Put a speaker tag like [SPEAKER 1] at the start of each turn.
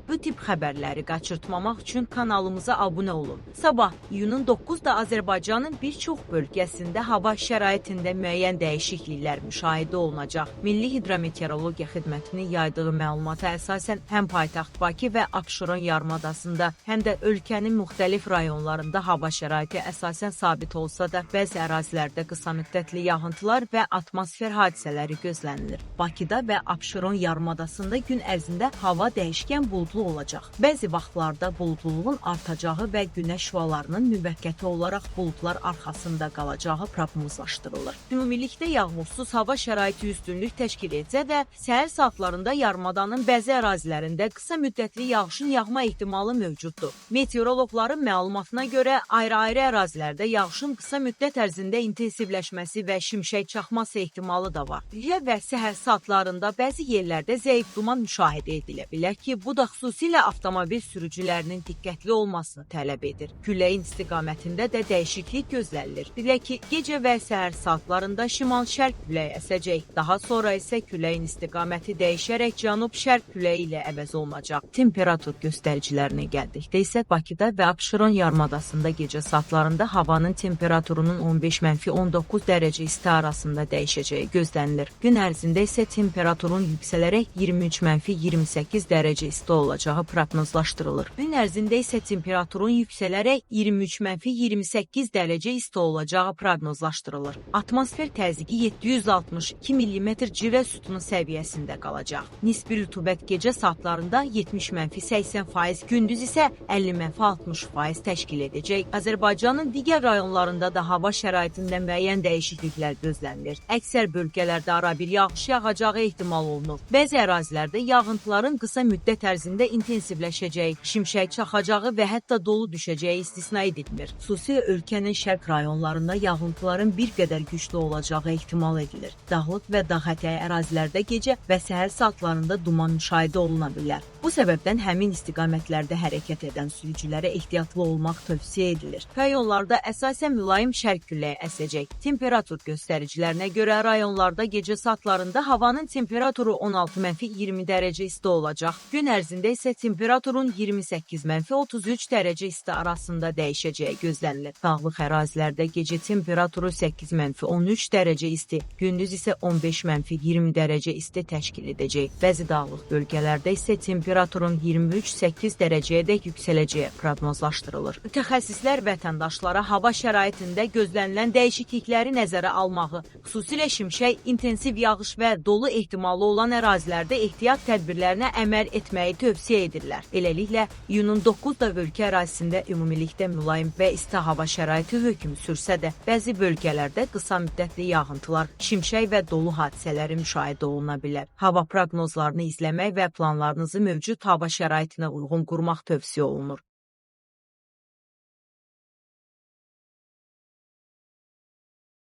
[SPEAKER 1] Bu tip xəbərləri qaçırtmamaq üçün kanalımıza abunə olun. Sabah iyunun 9-da Azərbaycanın bir çox bölgəsində hava şəraitində müəyyən dəyişikliklər müşahidə olunacaq. Milli Hidrometeorologiya Xidmətinin yaydığı məlumata əsasən həm paytaxt Bakı və Abşeron yarımadasında, həm də ölkənin müxtəlif rayonlarında hava şəraiti əsasən sabit olsa da, bəzi ərazilərdə qısa müddətli yağıntılar və atmosfer hadisələri gözlənilir. Bakıda və Abşeron yarımadasında gün ərzində hava dəyişkən buludlu olacaq. Bəzi vaxtlarda buludluluğun artacağı və günəş şüalarının müvəqqəti olaraq buludlar arxasında qalacağı proqnozlaşdırılır. Ümumilikdə yağmursuz hava şəraiti üstünlük təşkil etsə də, səhər saatlarında yarımadanın bəzi ərazilərində qısa müddətli yağışın yağma ehtimalı mövcuddur. Meteoroloqların məlumatına görə ayrı-ayrı ərazilərdə yağışın qısa müddət ərzində intensivləşməsi və şimşək çaxması ehtimalı da var. Gecə və səhər saatlarında bəzi yerlərdə zəif duman müşahidə edilə bilər ki, bu da xüsusilə avtomobil sürücülərinin diqqətli olmasını tələb edir. Küləyin istiqamətində də dəyişiklik gözlənilir. Bilək ki, gecə və səhər saatlarında şimal-şərq küləyi əsəcək. Daha sonra isə küləyin istiqaməti dəyişərək cənub-şərq küləyi ilə əvəz olunacaq. Temperatur göstəricilərinə gəldikdə isə Bakıda və Abşeron yarımadasında gecə saatlarında havanın temperaturunun 15-19 dərəcə isti arasında dəyişəcəyi gözlənilir. Gün ərzində isə temperaturun yüksələrək 23-28 dərəcə isti olacağı proqnozlaşdırılır. Gün ərzində isə temperaturun yüksələrək 23-28 dərəcə isti olacağı proqnozlaşdırılır. Atmosfer təzyiqi 762 mm civə sütunu səviyyəsində qalacaq. Nisbi rütubət gecə saatlarında 70-80%, gündüz isə 50-60% təşkil edəcək. Azərbaycanın digər rayonlarında da hava şəraitində müəyyən dəyişikliklər gözlənilir. Əksər bölgələrdə arabir yağış yağacağı ehtimal olunur. Bəzi ərazilərdə yağıntıların qısa müddət ərzində intensivləşəcəyi, şimşək çaxacağı və hətta dolu düşəcəyi istisna edilmir. Xüsusilə ölkənin şərq rayonlarında yağıntıların bir qədər güclü olacağı ehtimal edilir. Dağlıq və dağətəyi ərazilərdə gecə və səhər saatlarında duman müşahidə oluna bilər. Bu səbəbdən həmin istiqamətlərdə hərəkət edən sürücülərə ehtiyatlı olmaq tövsiyə edilir. Rayonlarda əsasən mülayim şərq küləyi əsəcək. Temperatur göstəricilərinə görə rayonlarda gecə saatlarında havanın temperaturu 16-20 dərəcə isti olacaq. Gün ərzində isə temperaturun 28-33 dərəcə isti arasında dəyişəcəyi gözlənilir. Dağlıq ərazilərdə gecə temperaturu 8-13 dərəcə isti, gündüz isə 15-20 dərəcə isti təşkil edəcək. Bəzi dağlıq bölgələrdə isə temperaturun 23-8 dərəcəyədək yüksələcəyi proqnozlaşdırılır. Mütəxəssislər vətəndaşlara hava şəraitində gözlənilən dəyişiklikləri nəzərə almağı, xüsusilə şimşək, intensiv yağış və dolu ehtimalı olan ərazilərdə ehtiyat tədbirlərinə əməl etməyi tövsiyə edirlər. Beləliklə, iyunun 9-da ölkə ərazisində ümumilikdə mülayim və isti hava şəraiti hökm sürsə də, bəzi bölgələrdə qısa müddətli yağıntılar, şimşək və dolu hadisələri müşahidə oluna bilər. Hava proqnozlarını izləmək və planlarınızı mövcud hava şəraitinə uyğun qurmaq tövsiyə olunur.